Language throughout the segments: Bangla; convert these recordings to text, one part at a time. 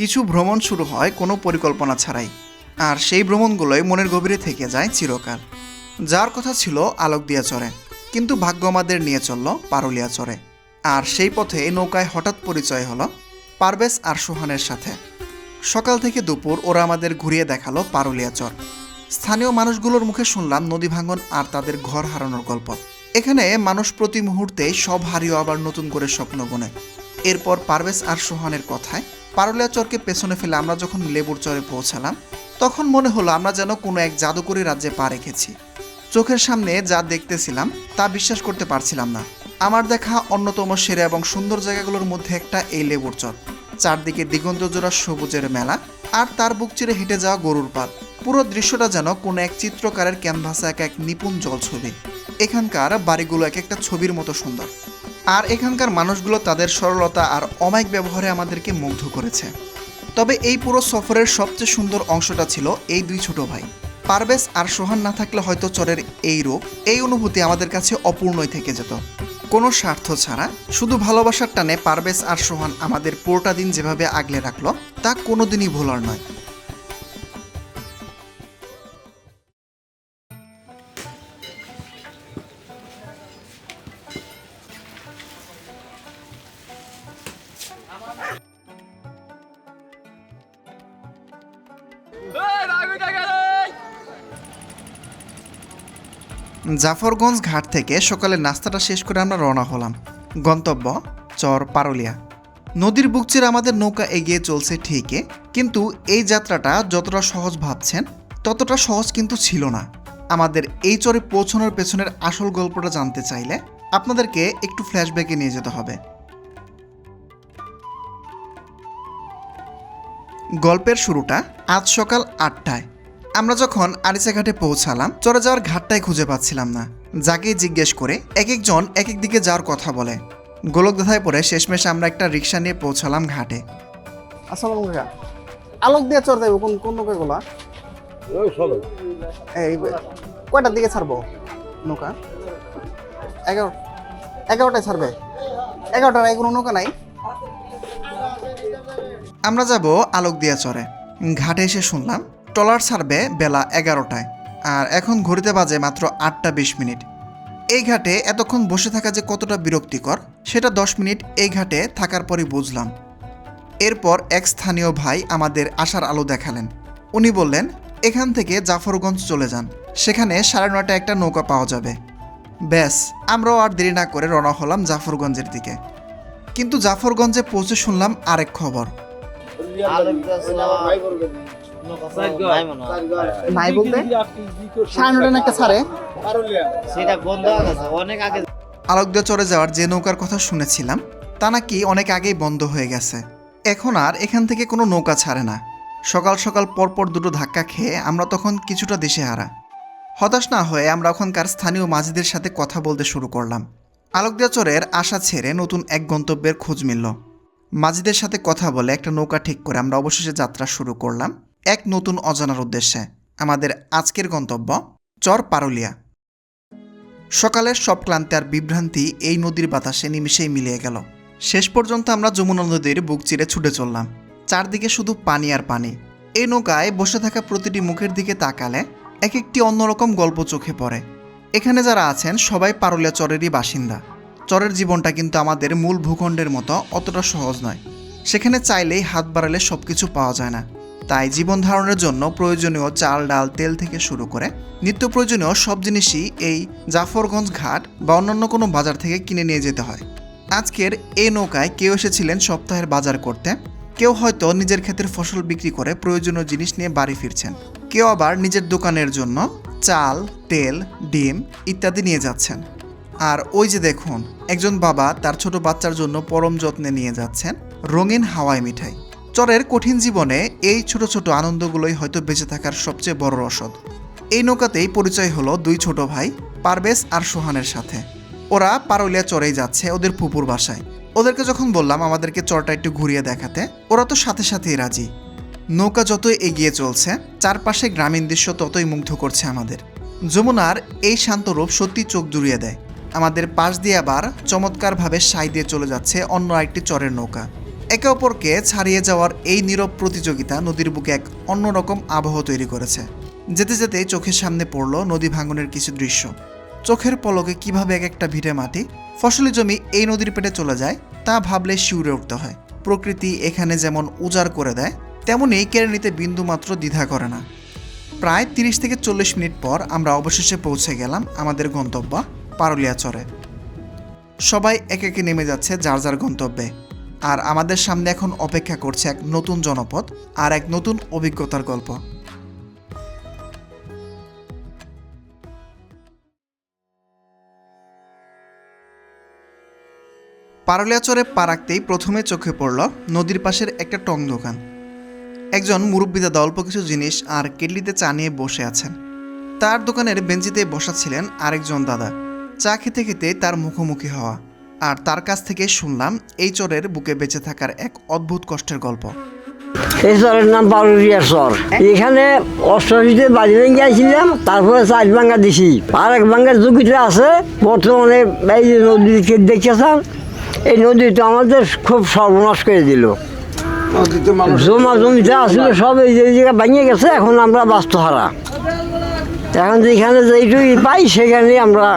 কিছু ভ্রমণ শুরু হয় কোনো পরিকল্পনা ছাড়াই, আর সেই ভ্রমণগুলোই মনের গভীরে থেকে যায় চিরকাল। যার কথা ছিল আলোকদিয়া চরে, কিন্তু ভাগ্য আমাদের নিয়ে চলল পারুলিয়া চরে। আর সেই পথে নৌকায় হঠাৎ পরিচয় হলো পারভেজ আর সোহানের সাথে। সকাল থেকে দুপুর ওরা আমাদের ঘুরিয়ে দেখালো পারুলিয়া চর। স্থানীয় মানুষগুলোর মুখে শুনলাম নদী ভাঙন আর তাদের ঘর হারানোর গল্প। এখানে মানুষ প্রতি মুহূর্তেই সব হারিয়ে আবার নতুন করে স্বপ্ন গোনে। এরপর পারভেজ আর সোহানের কথায় পারুলিয়া চরকে পেছনে ফেলে আমরা যখন লেবুর চরে পৌঁছালাম, তখন মনে হলো আমরা যেন কোনো এক জাদুকরী রাজ্যে পা রেখেছি। চোখের সামনে যা দেখতেছিলাম তা বিশ্বাস করতে পারছিলাম না। আমার দেখা অন্যতম সেরা এবং সুন্দর জায়গাগুলোর মধ্যে একটা এই লেবুর চর। চারদিকে দিগন্ত জোড়া সবুজের মেলা, আর তার বুক চিরে হেঁটে যাওয়া গরুর পাল। পুরো দৃশ্যটা যেন কোনো এক চিত্রকারের ক্যানভাসে এক নিপুণ জলছবি। এখানকার বাড়িগুলো এক একটা ছবির মতো সুন্দর, আর এখানকার মানুষগুলো তাদের সরলতা আর অমায়িক ব্যবহারে আমাদেরকে মুগ্ধ করেছে। তবে এই পুরো সফরের সবচেয়ে সুন্দর অংশটা ছিল এই দুই ছোট ভাই। পারভেজ আর সোহান না থাকলে হয়তো চরের এই রূপ, এই অনুভূতি আমাদের কাছে অপূর্ণই থেকে যেত। কোনো স্বার্থ ছাড়া শুধু ভালোবাসার টানে পারভেজ আর সোহান আমাদের পুরোটা দিন যেভাবে আগলে রাখলো, তা কোনোদিনই ভোলার নয়। জাফরগঞ্জ ঘাট থেকে সকালে নাস্তাটা শেষ করে আমরা রওনা হলাম। গন্তব্য চর পারুলিয়া। নদীর বুক চিরে আমাদের নৌকা এগিয়ে চলছে ঠিকই, কিন্তু এই যাত্রাটা যতটা সহজ ভাবছেন ততটা সহজ কিন্তু ছিল না। আমাদের এই চরে পৌঁছানোর পেছনের আসল গল্পটা জানতে চাইলে আপনাদেরকে একটু ফ্ল্যাশব্যাকে নিয়ে যেতে হবে। গল্পের শুরুটা আজ সকাল 8টায়। আমরা যখন আরিচাঘাটে পৌঁছালাম, চরে যাওয়ার ঘাটটাই খুঁজে পাচ্ছিলাম না। যাকেই জিজ্ঞেস করে এক একজন এক এক দিকে যাওয়ার কথা বলে। গোলক ধাঁধায় পড়ে শেষমেশ আমরা একটা রিক্সা নিয়ে পৌঁছালাম ঘাটে। আসসালামু আলাইকুম। আলোক দিয়ে চড় যাইব কোন নৌকাগুলা? এই কয়টার দিকে ছাড়বো নৌকা? 11টায় ছাড়বে। 11টার আগে কোনো নৌকা নাই? আমরা যাব আলোকদিয়া চরে। ঘাটে এসে শুনলাম ট্রলার ছাড়বে বেলা 11টায়, আর এখন ঘড়িতে বাজে মাত্র 8টা 20 মিনিট। এই ঘাটে এতক্ষণ বসে থাকা যে কতটা বিরক্তিকর সেটা 10 মিনিট এই ঘাটে থাকার পরই বুঝলাম। এরপর এক স্থানীয় ভাই আমাদের আসার আলো দেখালেন। উনি বললেন এখান থেকে জাফরগঞ্জ চলে যান, সেখানে 9:30টায় একটা নৌকা পাওয়া যাবে। ব্যাস, আমরাও আর দেরি না করে রওনা হলাম জাফরগঞ্জের দিকে। কিন্তু জাফরগঞ্জে পৌঁছে শুনলাম আরেক খবর। নাই বলতে 9:30 একটা ছাড়ে, সেটা বন্ধ হয়ে গেছে অনেক আগে। আলোকদিয়া চরে যাওয়ার যে নৌকার কথা শুনেছিলাম তা নাকি অনেক আগেই বন্ধ হয়ে গেছে। এখন আর এখান থেকে কোনো নৌকা ছাড়ে না। সকাল সকাল পরপর দুটো ধাক্কা খেয়ে আমরা তখন কিছুটা দিশেহারা। হতাশ না হয়ে আমরা ওখানকার স্থানীয় মাঝিদের সাথে কথা বলতে শুরু করলাম। আলোকদিয়া চরের আশা ছেড়ে নতুন এক গন্তব্যের খোঁজ মিলল। মাঝিদের সাথে কথা বলে একটা নৌকা ঠিক করে আমরা অবশেষে যাত্রা শুরু করলাম এক নতুন অজানার উদ্দেশ্যে। আমাদের আজকের গন্তব্য চর পারুলিয়া। সকালের সব ক্লান্তি আর বিভ্রান্তি এই নদীর বাতাসে নিমিশেই মিলিয়ে গেল। শেষ পর্যন্ত আমরা যমুনা নদীর বুক চিরে ছুটে চললাম। চারদিকে শুধু পানি আর পানি। এই নৌকায় বসে থাকা প্রতিটি মুখের দিকে তাকালে এক একটি অন্যরকম গল্প চোখে পড়ে। এখানে যারা আছেন সবাই পারুলিয়া চরেরই বাসিন্দা। চরের জীবনটা কিন্তু আমাদের মূল ভূখণ্ডের মতো অতটা সহজ নয়। সেখানে চাইলেই হাত বাড়ালে সব কিছু পাওয়া যায় না। তাই জীবন ধারণের জন্য প্রয়োজনীয় চাল ডাল তেল থেকে শুরু করে নিত্য প্রয়োজনীয় সব জিনিসই এই জাফরগঞ্জ ঘাট বা অন্যান্য কোনো বাজার থেকে কিনে নিয়ে যেতে হয়। আজকের এই নৌকায় কেউ এসেছিলেন সপ্তাহের বাজার করতে, কেউ হয়তো নিজের ক্ষেতের ফসল বিক্রি করে প্রয়োজনীয় জিনিস নিয়ে বাড়ি ফিরছেন, কেউ আবার নিজের দোকানের জন্য চাল তেল ডিম ইত্যাদি নিয়ে যাচ্ছেন। আর ওই যে দেখুন, একজন বাবা তার ছোট বাচ্চার জন্য পরম যত্নে নিয়ে যাচ্ছেন রঙিন হাওয়াই মিঠাই। চরের কঠিন জীবনে এই ছোট ছোট আনন্দগুলোই হয়তো বেঁচে থাকার সবচেয়ে বড় রসদ। এই নৌকাতেই পরিচয় হলো দুই ছোট ভাই পারভেজ আর সোহানের সাথে। ওরা পারুলিয়া চরেই যাচ্ছে ওদের ফুপুর বাসায়। ওদেরকে যখন বললাম আমাদেরকে চরটা একটু ঘুরিয়ে দেখাতে, ওরা তো সাথে সাথেই রাজি। নৌকা যতই এগিয়ে চলছে চারপাশে গ্রামীণ দৃশ্য ততই মুগ্ধ করছে আমাদের। যমুনার এই শান্ত রূপ সত্যি চোখ জুড়িয়ে দেয়। আমাদের পাশ দিয়ে আবার চমৎকারভাবে সাই দিয়ে চলে যাচ্ছে অন্য একটি চরের নৌকা। একে অপরকে ছাড়িয়ে যাওয়ার এই নীরব প্রতিযোগিতা নদীর বুকে এক অন্যরকম আবহ তৈরি করেছে। যেতে যেতে চোখের সামনে পড়ল নদী ভাঙনের কিছু দৃশ্য। চোখের পলকে কিভাবে এক একটা ভিটে মাটি, ফসলি জমি এই নদীর পেটে চলে যায় তা ভাবলে শিউরে উঠতে হয়। প্রকৃতি এখানে যেমন উজাড় করে দেয়, তেমনি কেড়ে নিতে বিন্দুমাত্র দ্বিধা করে না। প্রায় 30 থেকে 40 মিনিট পর আমরা অবশেষে পৌঁছে গেলাম আমাদের গন্তব্য পারুলিয়াচরে। সবাই একে একে নেমে যাচ্ছে যার যার গন্তব্যে, আর আমাদের সামনে এখন অপেক্ষা করছে এক নতুন জনপদ আর এক নতুন অভিজ্ঞতার গল্প। পারুলিয়াচরে পা রাখতেই প্রথমে চোখে পড়ল নদীর পাশের একটা টং দোকান। একজন মুরব্বী দাদা অল্প কিছু জিনিস আর কেটলিতে চা নিয়ে বসে আছেন। তার দোকানের বেঞ্চিতে বসা ছিলেন আরেকজন দাদা। চা খেতে খেতে তার মুখোমুখি হওয়া, আর তার কাছ থেকে শুনলাম এই চরের বুকে বেঁচে থাকার এক অদ্ভুত কষ্টের গল্প। এই চরের নাম পারুলিয়া চর। এখানে অষ্টআশিতে বাড়ি ভেঙে গেছিলাম, তারপরে 4 ভাঙা দিছি, আর 1 ভাঙার ঝুঁকিতে আছে। বর্তমানে এই যে নদীকে দেখেছেন, এই নদীটা আমাদের খুব সর্বনাশ করে দিল। জমা জমিতে আসলে সব এই যে জায়গা ভেঙে গেছে, এখন আমরা বাস্তুহারা। এখন যেখানে যেইটুকুই পাই সেখানেই আমরা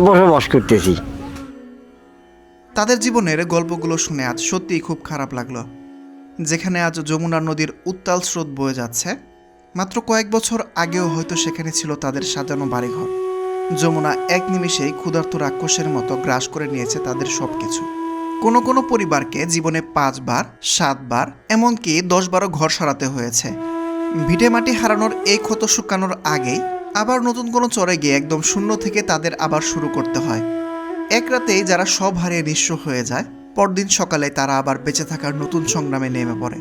বসবাস করতেছি। তাদের জীবনের গল্পগুলো শুনে আজ সত্যিই খুব খারাপ লাগলো। যেখানে আজ যমুনা নদীর উত্তাল স্রোত বয়ে যাচ্ছে, মাত্র কয়েক বছর আগেও হয়তো সেখানে ছিল তাদের সাজানো বাড়িঘর। যমুনা এক নিমিষেই ক্ষুধার্ত রাক্ষসের মতো গ্রাস করে নিয়েছে তাদের সব কিছু। কোনো কোনো পরিবারকে জীবনে 5 বার 7 বার এমনকি 10-12 ঘর সারাতে হয়েছে। ভিটে মাটি হারানোর এই ক্ষত শুকানোর আগেই আবার নতুন কোনো চরে গিয়ে একদম শূন্য থেকে তাদের আবার শুরু করতে হয়। এক রাতেই যারা সব হারিয়ে নিঃস্ব হয়ে যায়, পরদিন সকালে তারা আবার বেঁচে থাকার নতুন সংগ্রামে নেমে পড়ে।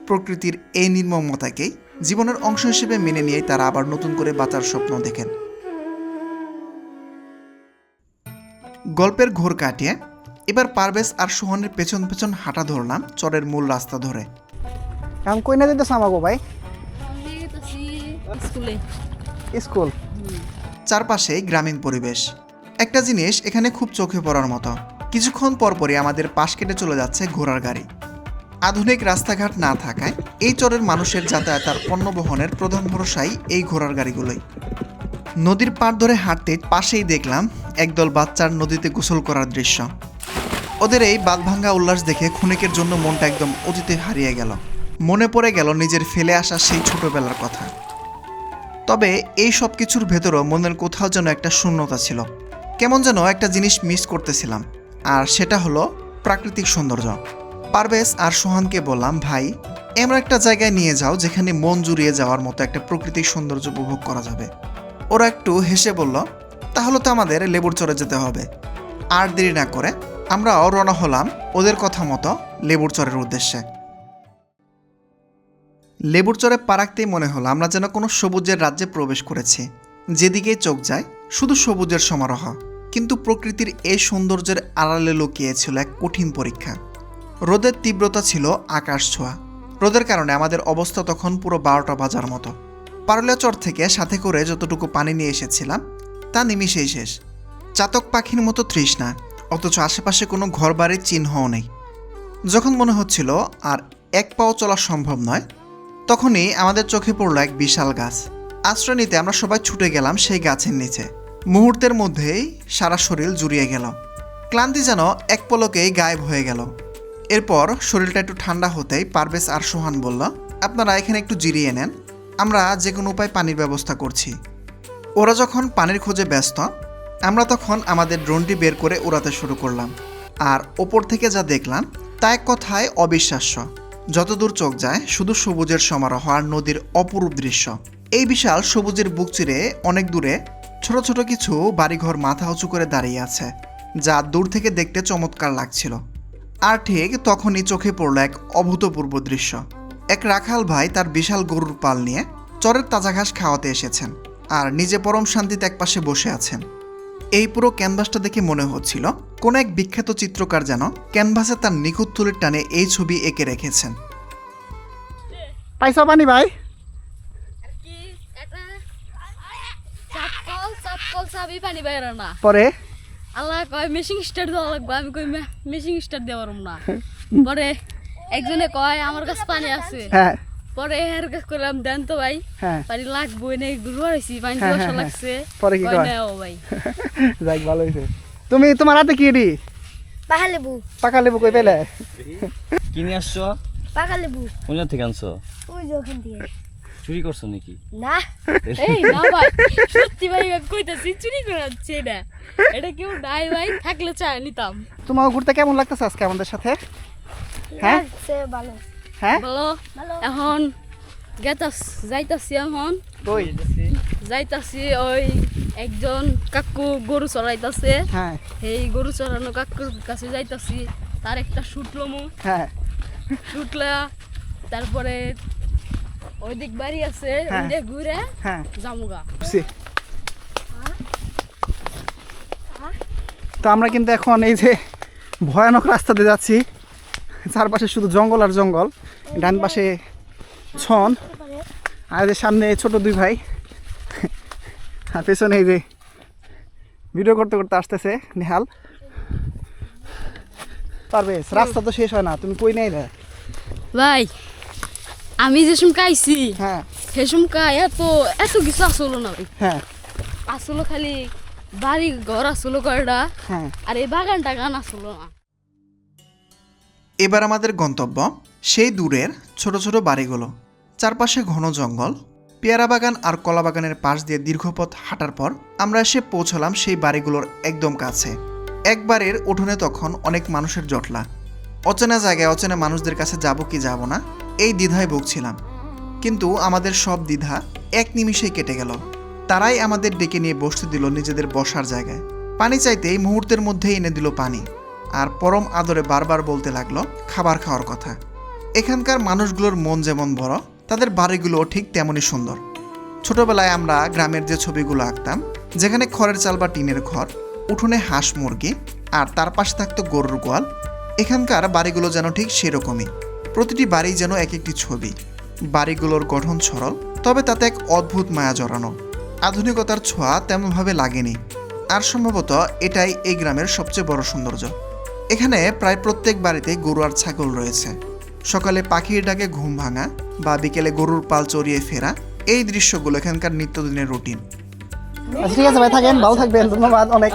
প্রকৃতির এই নির্মমতাকেই জীবনের অংশ হিসেবে মেনে নিয়েই তারা আবার নতুন করে বাঁচার স্বপ্ন দেখেন। গল্পের ঘোর কাটিয়ে এবার পারভেজ আর সোহানের পেছন পেছন হাঁটা ধরলাম চরের মূল রাস্তা ধরে। এখন কই না যেতেছ আমাকে ভাই? স্কুলে। স্কুল। চারপাশেই গ্রামীণ পরিবেশ। একটা জিনিস এখানে খুব চোখে পড়ার মতো, কিছুক্ষণ পরপরই আমাদের পাশ কেটে চলে যাচ্ছে ঘোড়ার গাড়ি। আধুনিক রাস্তাঘাট না থাকায় এই চরের মানুষের যাতায়াত আর পণ্য বহনের প্রধান ভরসাই এই ঘোড়ার গাড়িগুলোই। নদীর পাড় ধরে হাঁটতে পাশেই দেখলাম একদল বাচ্চার নদীতে গোসল করার দৃশ্য। ওদের এই বাঁধভাঙ্গা উল্লাস দেখে ক্ষণিকের জন্য মনটা একদম অতীতে হারিয়ে গেল। মনে পড়ে গেল নিজের ফেলে আসা সেই ছোটবেলার কথা। তবে এই সব কিছুর ভেতরও মনের কোথাও যেন একটা শূন্যতা ছিল। কেমন যেন একটা জিনিস মিস করতেছিলাম, আর সেটা হলো প্রাকৃতিক সৌন্দর্য। পারভেজ আর সোহানকে বললাম, ভাই এমন একটা জায়গায় নিয়ে যাও যেখানে মন জুড়িয়ে যাওয়ার মতো একটা প্রাকৃতিক সৌন্দর্য উপভোগ করা যাবে। ওরা একটু হেসে বলল, তাহলে তো আমাদের লেবুর চরে যেতে হবে। আর দেরি না করে আমরাও রওনা হলাম ওদের কথা মতো লেবুর চরের উদ্দেশ্যে। লেবুর চরে পা রাখতেই মনে হলো আমরা যেন কোনো সবুজের রাজ্যে প্রবেশ করেছি। যেদিকেই চোখ যায় শুধু সবুজের সমারোহ, কিন্তু প্রকৃতির এই সৌন্দর্যের আড়ালে লুকিয়েছিল এক কঠিন পরীক্ষা। রোদের তীব্রতা ছিল আকাশ ছোঁয়া। রোদের কারণে আমাদের অবস্থা তখন পুরো 12টা বাজার মতো। পারুলিয়াচর থেকে সাথে করে যতটুকু পানি নিয়ে এসেছিলাম তা নিমিষেই শেষ। চাতক পাখির মতো তৃষ্ণা, অথচ আশেপাশে কোনো ঘরবাড়ির চিহ্নও নেই। যখন মনে হচ্ছিল আর এক পাও চলা সম্ভব নয়, তখনই আমাদের চোখে পড়ল এক বিশাল গাছ। আশ্রয় নিতে আমরা সবাই ছুটে গেলাম সেই গাছের নিচে। মুহূর্তের মধ্যেই সারা শরীর জুড়িয়ে গেল, ক্লান্তি যেন এক পলকেই গায়েব হয়ে গেল। এরপর শরীরটা একটু ঠান্ডা হতেই পারভেজ আর সোহান বলল, আপনারা এখানে একটু জিরিয়ে নেন, আমরা যে কোনো উপায় পানির ব্যবস্থা করছি। ওরা যখন পানির খোঁজে ব্যস্ত, আমরা তখন আমাদের ড্রোনটি বের করে উড়াতে শুরু করলাম। আর ওপর থেকে যা দেখলাম তা এক কথায় অবিশ্বাস্য। যতদূর চোখ যায় শুধু সবুজের সমারোহ আর নদীর অপরূপ দৃশ্য। এই বিশাল সবুজের বুক চিরে অনেক দূরে ছোট ছোট কিছু বাড়িঘর মাথা উঁচু করে দাঁড়িয়ে আছে, যা দূর থেকে দেখতে চমৎকার লাগছিল। আর ঠিক তখনই চোখে পড়ল এক অভূতপূর্ব দৃশ্য। এক রাখাল ভাই তার বিশাল গরুর পাল নিয়ে চরের তাজা ঘাস খাওয়াতে এসেছেন, আর নিজে পরম শান্তিতে একপাশে বসে আছেন। এই পুরো ক্যানভাসটা দেখে মনে হচ্ছিল কোনো এক বিখ্যাত চিত্রকার যেন ক্যানভাসে তার নিখুঁত তুলির টানে এই ছবি এঁকে রেখেছেন। পাইছা পানি ভাই? চাপকল চাবি পানি বাইরে না। পরে আল্লাহ কয় মেশিং স্টার্ট দেওয়া লাগবে, আমি কই মেশিং স্টার্ট দেওয়া পারব না। পরে একজনে কয় আমার কাছে পানি আছে, হ্যাঁ পরে এর কাছে করলাম দেন তো ভাই হ্যাঁ পানি লাগবে না, ঘুরে হয়েছি পানি হ্যাঁ, বসা হ্যাঁ, লাগছে। পরে কি কয় কয়? নাও ভাই যাক ভালো হয়েছে। তুমি তোমার হাতে কি এটি? পাকা লেবু, পাকা লেবু কই পেলে? কিনে আসছো? পাকা লেবু কোন থেকে আনছো? ওই যে ওখান থেকে। চুরি করছো নাকি? না এই না ভাই, সত্যি ভাই আমি কইতাছি চুরি করে আনছি না, এটা কেউ নাই ভাই, থাকলে চা নিতাম। তোমার ঘুরতে কেমন লাগতেছে আজকে আমাদের সাথে? হ্যাঁ সে ভালো। হ্যাঁ বলো এখন যাইতাছি এখন কই? যাইতাছি ওই একজন কাকু গরু চড়াইতাছে, হ্যাঁ এই গরু চড়ানো কাকুর কাছে যাইতাছি, তার একটা শুটলমু হ্যাঁ শুটলা, তারপরে ওই দিক বাড়ি আছে হ্যাঁ। ওইদিকে ঘুরে হ্যাঁ জামুগা। বুঝছি। তো আমরা কিন্তু এখন এই যে ভয়ানক রাস্তাতে যাচ্ছি, চারপাশে শুধু জঙ্গল আর জঙ্গল, ডান পাশে ছন, আর এই যে সামনে ছোট দুই ভাই, আর পেছনে এই যে ভিডিও করতে করতে আসতেছে নেহাল। পারবে, রাস্তা তো শেষ হয় না, তুমি কই নাই রে? ভাই আমি যে সুমকা আইছি হ্যাঁ সে সুমকা এত কিছু আসলো না ভাই, হ্যাঁ আসলো খালি বাড়ি ঘর আসলো কয়টা, হ্যাঁ আর এই বাগান টাগান আসলো না। এবার আমাদের গন্তব্য সেই দূরের ছোট ছোট বাড়িগুলো, চারপাশে ঘন জঙ্গল, পেয়ারা বাগান আর কলা বাগানের পাশ দিয়ে দীর্ঘপথ হাঁটার পর আমরা এসে পৌঁছলাম সেই বাড়িগুলোর একদম কাছে। একবারের উঠোনে তখন অনেক মানুষের জটলা, অচেনা জায়গায় অচেনা মানুষদের কাছে যাব কি যাব না এই দ্বিধায় ভুগছিলাম, কিন্তু আমাদের সব দ্বিধা এক নিমিষেই কেটে গেল। তারাই আমাদের ডেকে নিয়ে বসতে দিল নিজেদের বসার জায়গায়। পানি চাইতেই মুহূর্তের মধ্যেই এনে দিল পানি, আর পরম আদরে বারবার বলতে লাগলো খাবার খাওয়ার কথা। এখানকার মানুষগুলোর মন যেমন বড়, তাদের বাড়িগুলো ঠিক তেমনই সুন্দর। ছোটবেলায় আমরা গ্রামের যে ছবিগুলো আঁকতাম, যেখানে খড়ের চাল বা টিনের ঘর, উঠোনে হাঁস মুরগি আর তার পাশে থাকতো গরুর গোয়াল, এখানকার বাড়িগুলো যেন ঠিক সেরকমই। প্রতিটি বাড়ি যেন এক একটি ছবি। বাড়িগুলোর গঠন সরল, তবে তাতে এক অদ্ভুত মায়া জড়ানো। আধুনিকতার ছোঁয়া তেমনভাবে লাগেনি, আর সম্ভবত এটাই এই গ্রামের সবচেয়ে বড় সৌন্দর্য। এখানে প্রায় প্রত্যেক বাড়িতে গরু আর ছাগল রয়েছে। সকালে পাখির ডাকে ঘুম ভাঙা বা বিকেলে গরুর পাল চড়িয়ে ফেরা, এই দৃশ্যগুলো এখানকার নিত্যদিনের রুটিন। আচ্ছা ঠিক আছে ভাই, থাকেন, ভালো থাকবেন, ধন্যবাদ অনেক।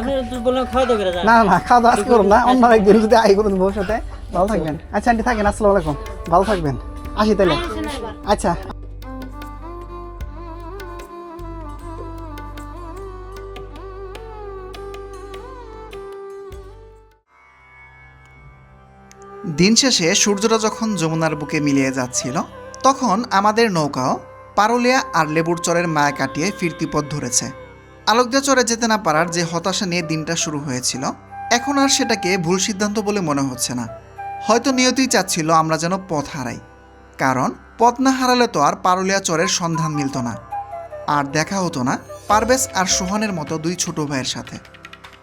না না খাওয়া দাওয়া আজকে করুন না, অন্য একদিন যদি আই করুন ভবিষ্যতে। ভালো থাকবেন। আচ্ছা আন্টি থাকেন, আসসালামু আলাইকুম, ভালো থাকবেন, আসি তাহলে। আচ্ছা দিন শেষে সূর্যটা যখন যমুনার বুকে মিলিয়ে যাচ্ছিল, তখন আমাদের নৌকাও পারুলিয়া আর লেবুর চরের মায়া কাটিয়ে ফিরতি পথ ধরেছে। আলোকদিয়া চরে যেতে না পারার যে হতাশা নিয়ে দিনটা শুরু হয়েছিল, এখন আর সেটাকে ভুল সিদ্ধান্ত বলে মনে হচ্ছে না। হয়তো নিয়তিই চাচ্ছিল আমরা যেন পথ হারাই, কারণ পথ না হারালে তো আর পারুলিয়া চরের সন্ধান মিলত না, আর দেখা হতো না পারভেজ আর সোহানের মতো দুই ছোট ভাইয়ের সাথে।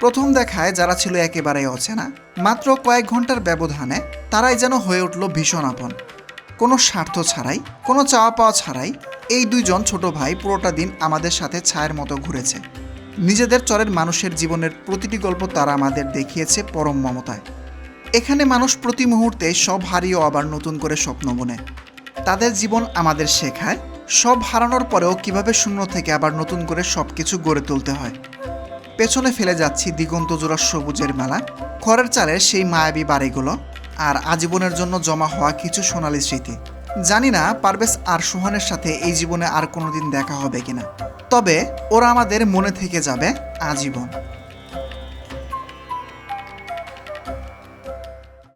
প্রথম দেখায় যারা ছিল একেবারেই অচেনা, মাত্র কয়েক ঘন্টার ব্যবধানে তারাই যেন হয়ে উঠল ভীষণ আপন। কোনো স্বার্থ ছাড়াই, কোনো চাওয়া পাওয়া ছাড়াই এই দুইজন ছোট ভাই পুরোটা দিন আমাদের সাথে ছায়ের মতো ঘুরেছে। নিজেদের চরের মানুষের জীবনের প্রতিটি গল্প তারা আমাদের দেখিয়েছে পরম মমতায়। এখানে মানুষ প্রতি মুহূর্তে সব হারিয়েও আবার নতুন করে স্বপ্ন বোনে। তাদের জীবন আমাদের শেখায় সব হারানোর পরেও কিভাবে শূন্য থেকে আবার নতুন করে সব কিছু গড়ে তুলতে হয়। পেছনে ফেলে যাচ্ছি দিগন্ত জোড়া সবুজের মেলা, খড়ের চালের সেই মায়াবী বাড়িগুলো, আর আজীবনের জন্য জমা হওয়া কিছু সোনালী স্মৃতি। জানি না পারভেজ আর সোহানের সাথে এই জীবনে আর কোনোদিন দেখা হবে কিনা, তবে ওরা আমাদের মনে থেকে যাবে আজীবন।